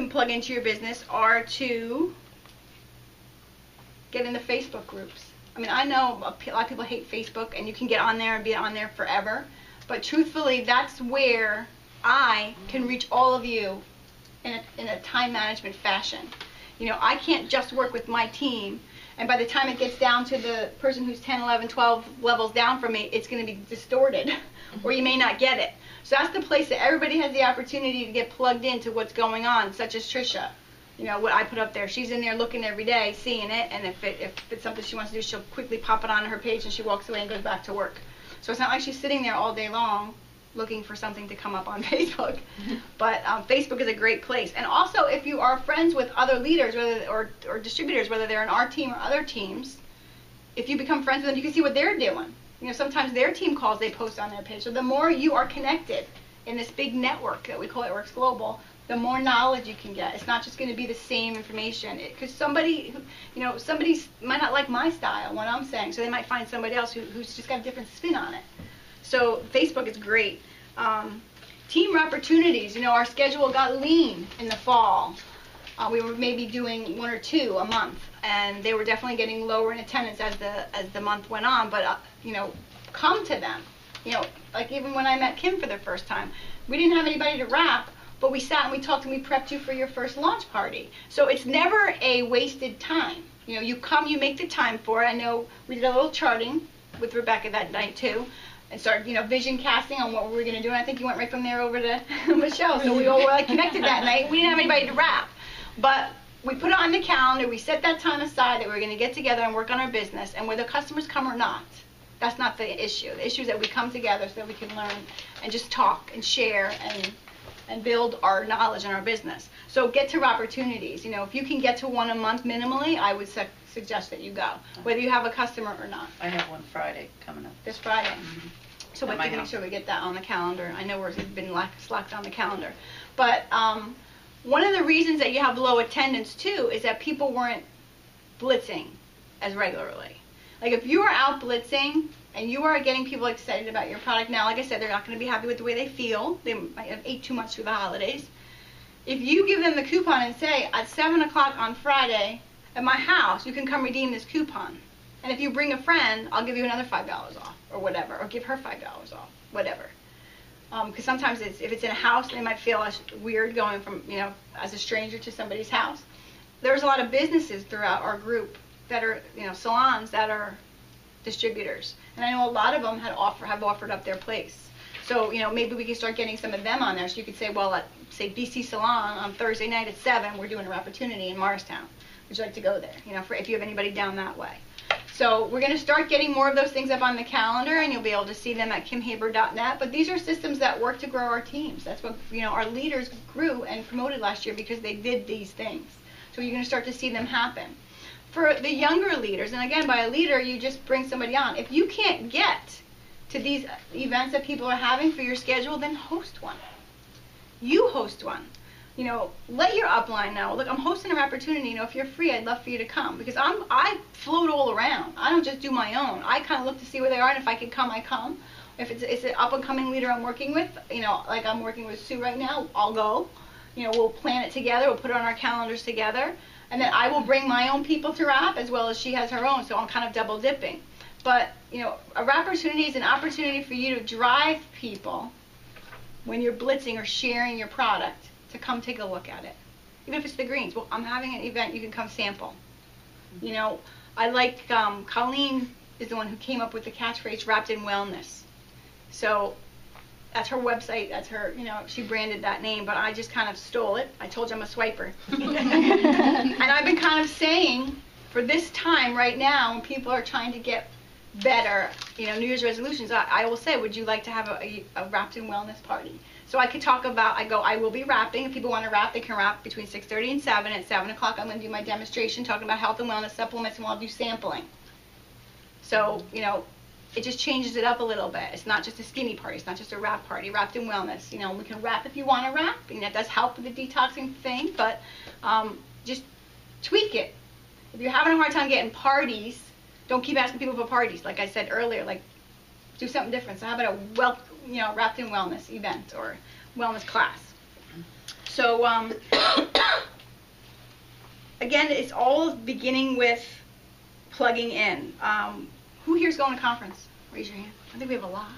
plug into your business are to get into Facebook groups. I mean, I know a lot of people hate Facebook, and you can get on there and be on there forever, but truthfully, that's where I can reach all of you in a time management fashion. You know, I can't just work with my team, and by the time it gets down to the person who's 10, 11, 12 levels down from me, it's going to be distorted, or you may not get it. So that's the place that everybody has the opportunity to get plugged into what's going on, such as Trisha. You know, what I put up there, she's in there looking every day, seeing it, and if it's something she wants to do, she'll quickly pop it on her page, and she walks away and goes back to work. So it's not like she's sitting there all day long looking for something to come up on Facebook. But Facebook is a great place. And also, if you are friends with other leaders or distributors, whether they're in our team or other teams, if you become friends with them, you can see what they're doing. You know, sometimes their team calls they post on their page. So the more you are connected in this big network that we call It Works Global, the more knowledge you can get. It's not just going to be the same information. Because somebody might not like my style, what I'm saying, so they might find somebody else who's just got a different spin on it. So Facebook is great. Team opportunities. You know, our schedule got lean in the fall. We were maybe doing 1 or 2 a month, and they were definitely getting lower in attendance as the month went on. But you know, come to them. You know, like even when I met Kim for the first time, we didn't have anybody to wrap, but we sat and we talked and we prepped you for your first launch party. So it's never a wasted time. You know, you come, you make the time for it. I know we did a little charting with Rebecca that night too, and started, you know, vision casting on what we were going to do. And I think you went right from there over to Michelle. So we all were like connected that night. We didn't have anybody to wrap, but we put it on the calendar. We set that time aside that we were going to get together and work on our business. And whether customers come or not, that's not the issue. The issue is that we come together so that we can learn and just talk and share and build our knowledge in our business. So get to opportunities. You know, if you can get to 1 a month minimally, I would suggest that you go, whether you have a customer or not. I have one Friday coming up. This Friday. Mm-hmm. So we have to make sure we get that on the calendar. I know we've been slacked on the calendar. But one of the reasons that you have low attendance too is that people weren't blitzing as regularly. Like if you are out blitzing and you are getting people excited about your product, now like I said, they're not going to be happy with the way they feel. They might have ate too much through the holidays. If you give them the coupon and say, at 7 o'clock on Friday at my house, you can come redeem this coupon. And if you bring a friend, I'll give you another $5 off or whatever, or give her $5 off, whatever. Because sometimes if it's in a house, they might feel weird going from, you know, as a stranger to somebody's house. There's a lot of businesses throughout our group that are, you know, salons that are distributors. And I know a lot of them have offered up their place. So, you know, maybe we can start getting some of them on there. So you could say, well, at, say, BC Salon on Thursday night at 7, we're doing an opportunity in Morristown. Would you like to go there? You know, if you have anybody down that way. So we're going to start getting more of those things up on the calendar, and you'll be able to see them at kimhaber.net. But these are systems that work to grow our teams. That's what, you know, our leaders grew and promoted last year because they did these things. So you're going to start to see them happen. For the younger leaders, and again, by a leader, you just bring somebody on. If you can't get to these events that people are having for your schedule, then host one. You host one. You know, let your upline know, look, I'm hosting an opportunity, you know, if you're free, I'd love for you to come. Because I float all around. I don't just do my own. I kind of look to see where they are, and if I can come, I come. If it's an up-and-coming leader I'm working with, you know, like I'm working with Sue right now, I'll go. You know, we'll plan it together, we'll put it on our calendars together, and then I will bring my own people to wrap as well as she has her own, so I'm kind of double dipping. But, you know, a wrap opportunity is an opportunity for you to drive people when you're blitzing or sharing your product to come take a look at it. Even if it's the greens. Well, I'm having an event, you can come sample. You know, I like, Colleen is the one who came up with the catchphrase, wrapped in wellness. So that's her website, that's her, you know, she branded that name, but I just kind of stole it. I told you I'm a swiper. And I've been kind of saying, for this time right now, when people are trying to get better, you know, New Year's resolutions, I will say, would you like to have a wrapped in wellness party? So I could talk about, I will be wrapping. If people want to wrap, they can wrap between 6:30 and 7. At 7 o'clock, I'm going to do my demonstration talking about health and wellness supplements, and I'll do sampling. So, you know, it just changes it up a little bit. It's not just a skinny party. It's not just a wrap party. Wrapped in wellness. You know, we can wrap if you want to wrap, and that does help with the detoxing thing, but just tweak it. If you're having a hard time getting parties, don't keep asking people for parties. Like I said earlier, like, do something different. So how about a wrapped in wellness event or wellness class? So again, it's all beginning with plugging in. Who here's going to conference? Raise your hand. I think we have a lot.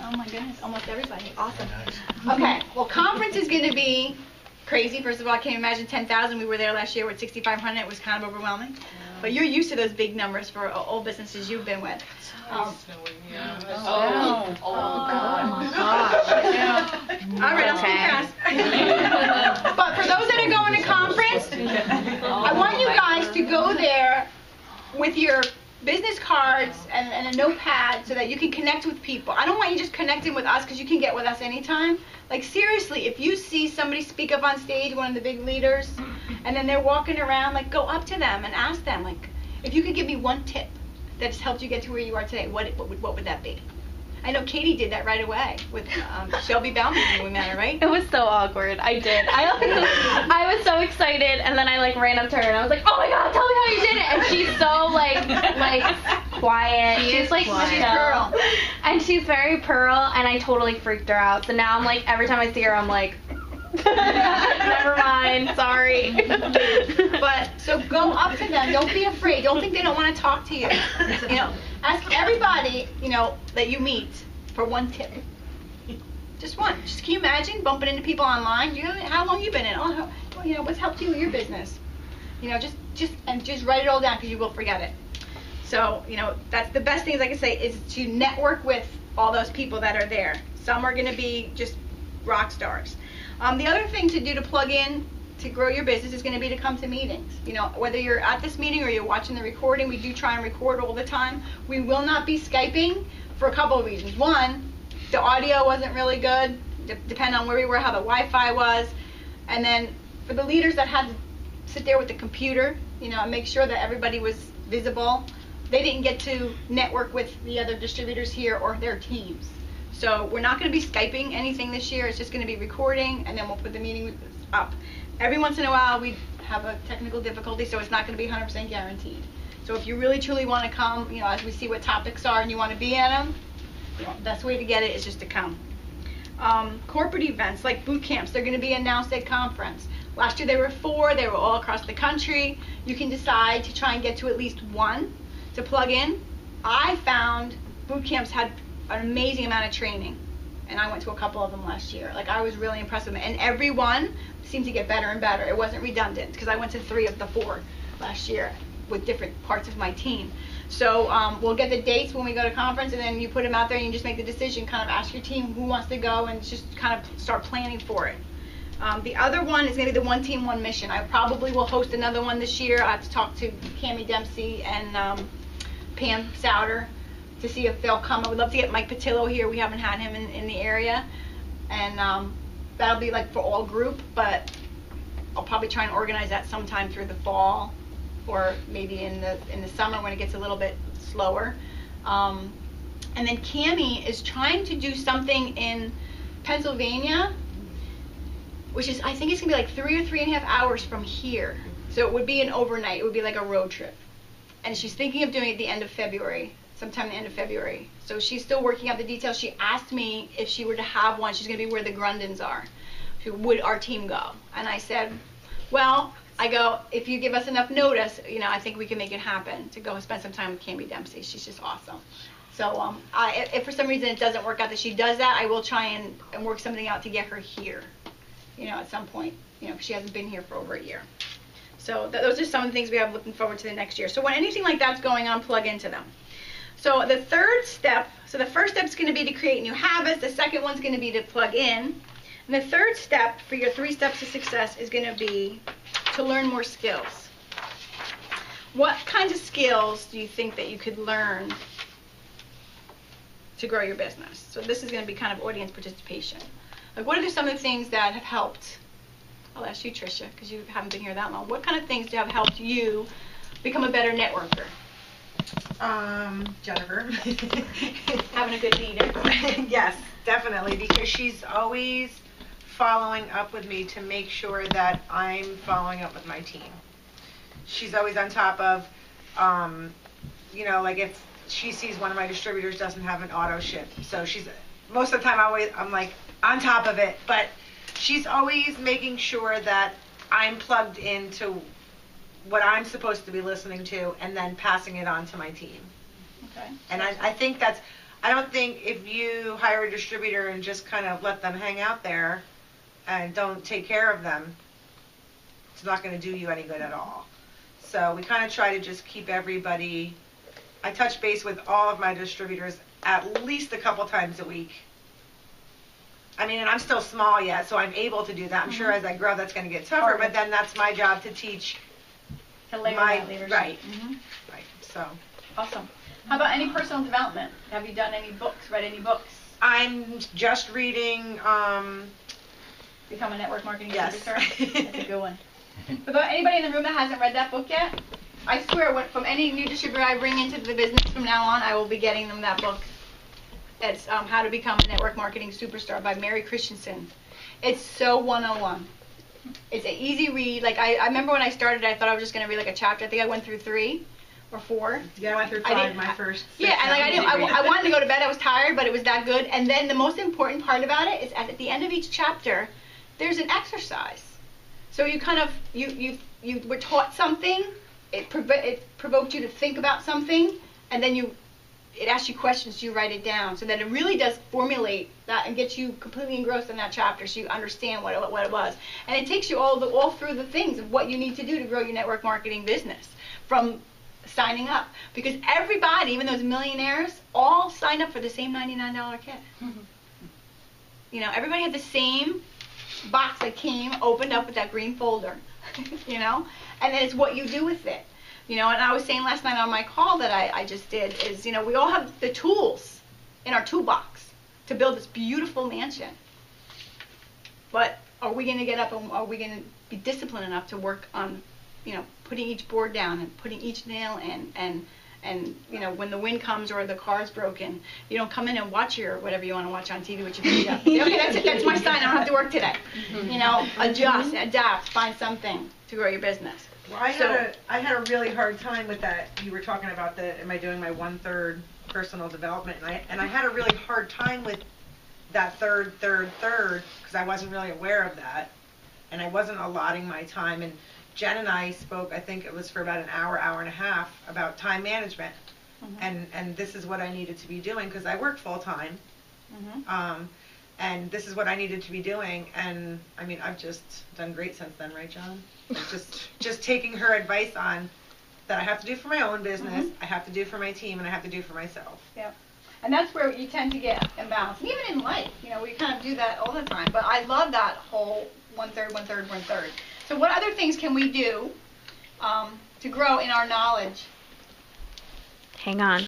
Oh my goodness, almost everybody. Awesome. Okay, well, conference is going to be crazy. First of all, I can't imagine 10,000. We were there last year with 6,500. It was kind of overwhelming. But you're used to those big numbers for all businesses you've been with. Oh God. All right, I'll speak fast. But for those that are going to conference, I want you guys to go there with your business cards and a notepad so that you can connect with people. I don't want you just connecting with us because you can get with us anytime. Like seriously, if you see somebody speak up on stage, one of the big leaders, and then they're walking around, like go up to them and ask them, like, if you could give me one tip that's helped you get to where you are today, what would that be? I know Caity did that right away with Shelby Bauman when we met her, right? It was so awkward. I did. I was so excited, and then I like ran up to her and I was like, "Oh my God, tell me how you did it!" And she's so like quiet. She's like She's Pearl, and she's very Pearl, and I totally freaked her out. So now I'm like, every time I see her, I'm like, never mind, sorry. But so go up to them. Don't be afraid. Don't think they don't want to talk to you. You know, ask everybody, you know, that you meet for one tip. Just one. Just can you imagine bumping into people online? You know, how long you been in? Oh, well, you know, what's helped you with your business? You know, just write it all down because you will forget it. So, you know, that's the best things I can say is to network with all those people that are there. Some are going to be just rock stars. The other thing to do to plug in to grow your business is going to be to come to meetings. You know, whether you're at this meeting or you're watching the recording, we do try and record all the time. We will not be Skyping for a couple of reasons. One, the audio wasn't really good, depending on where we were, how the Wi-Fi was. And then for the leaders that had to sit there with the computer, you know, and make sure that everybody was visible, they didn't get to network with the other distributors here or their teams. So we're not going to be Skyping anything this year. It's just going to be recording, and then we'll put the meeting up. Every once in a while, we have a technical difficulty, so it's not going to be 100% guaranteed. So if you really, truly want to come, you know, as we see what topics are and you want to be at them, you know, the best way to get it is just to come. Corporate events like boot camps, they're going to be announced at conference. Last year there were 4. They were all across the country. You can decide to try and get to at least one to plug in. I found boot camps had an amazing amount of training, and I went to a couple of them last year. Like, I was really impressed with them, and every one seemed to get better and better. It wasn't redundant because I went to 3 of the 4 last year with different parts of my team. So we'll get the dates when we go to conference, and then you put them out there and you just make the decision, kind of ask your team who wants to go and just kind of start planning for it. The other one is going to be the One Team, One Mission. I probably will host another one this year. I have to talk to Caity Dempsey and Pam Souter to see if they'll come. I would love to get Mike Patillo here. We haven't had him in the area. And that'll be like for all group, but I'll probably try and organize that sometime through the fall or maybe in the summer when it gets a little bit slower. And then Cammie is trying to do something in Pennsylvania, which is, I think it's going to be like 3 or 3.5 hours from here. So it would be an overnight. It would be like a road trip. And she's thinking of doing it at the end of February, sometime the end of February. So she's still working out the details. She asked me if she were to have one, she's going to be where the Grundens are. Would our team go? And I said, well, if you give us enough notice, you know, I think we can make it happen to go spend some time with Caity Dempsey. She's just awesome. So if for some reason it doesn't work out that she does that, I will try and work something out to get her here, you know, at some point, you know, because she hasn't been here for over a year. So those are some of the things we have looking forward to the next year. So when anything like that's going on, plug into them. So the third step, so the first step is going to be to create new habits. The second one's going to be to plug in. And the third step for your 3 steps to success is going to be to learn more skills. What kinds of skills do you think that you could learn to grow your business? So this is going to be kind of audience participation. Like, what are some of the things that have helped? I'll ask you, Tricia, because you haven't been here that long. What kind of things have helped you become a better networker? Jennifer. Having a good leader. Yes, definitely, because she's always following up with me to make sure that I'm following up with my team. She's always on top of, you know, like if she sees one of my distributors doesn't have an auto ship. So she's, most of the time I'm like on top of it, but she's always making sure that I'm plugged into what I'm supposed to be listening to and then passing it on to my team. Okay. And I think I don't think if you hire a distributor and just kind of let them hang out there and don't take care of them, it's not going to do you any good at all. So we kind of try to just keep everybody, I touch base with all of my distributors at least a couple times a week. I mean, and I'm still small yet, so I'm able to do that. I'm sure as I grow that's going to get tougher, but then that's my job to teach To layer that leadership. Right. Mm-hmm. Right, so. Awesome. How about any personal development? Have you done any books, read any books? I'm just reading, Become a Network Marketing Yes. Superstar? That's a good one. About anybody in the room that hasn't read that book yet? I swear, from any new distributor I bring into the business from now on, I will be getting them that book. It's How to Become a Network Marketing Superstar by Mary Christensen. It's so 101. It's an easy read. Like, I remember when I started, I thought I was just going to read like a chapter. I think I went through 3 or 4. Yeah, I went through 5 my first 6. Yeah, and like I wanted to go to bed. I was tired, but it was that good. And then the most important part about it is at the end of each chapter, there's an exercise. So you kind of you were taught something. It provoked you to think about something, and then it asks you questions. You write it down, so that it really does formulate that and get you completely engrossed in that chapter, so you understand what it was. And it takes you all through the things of what you need to do to grow your network marketing business, from signing up, because everybody, even those millionaires, all signed up for the same $99 kit. You know, everybody had the same box that came opened up with that green folder. You know, and then it's what you do with it. You know, and I was saying last night on my call that I just did is, you know, we all have the tools in our toolbox to build this beautiful mansion. But are we going to get up and are we going to be disciplined enough to work on, you know, putting each board down and putting each nail in, and you know, when the wind comes or the car's broken, you don't come in and watch your whatever you want to watch on TV with your feet up. Say, okay, that's it. That's my sign. I don't have to work today. You know, adjust, adapt, find something to grow your business. Well, I had a really hard time with that. You were talking about am I doing my 1/3 personal development, and I had a really hard time with that third, because I wasn't really aware of that, and I wasn't allotting my time. And Jen and I spoke, I think it was for about an hour and a half, about time management, and this is what I needed to be doing because I worked full time, and this is what I needed to be doing. And I mean, I've just done great since then, right, John? just taking her advice on that I have to do for my own business, I have to do for my team, and I have to do for myself. Yeah. And that's where you tend to get imbalanced. And even in life, you know, we kind of do that all the time. But I love that whole 1/3, 1/3, 1/3. So what other things can we do to grow in our knowledge? Hang on.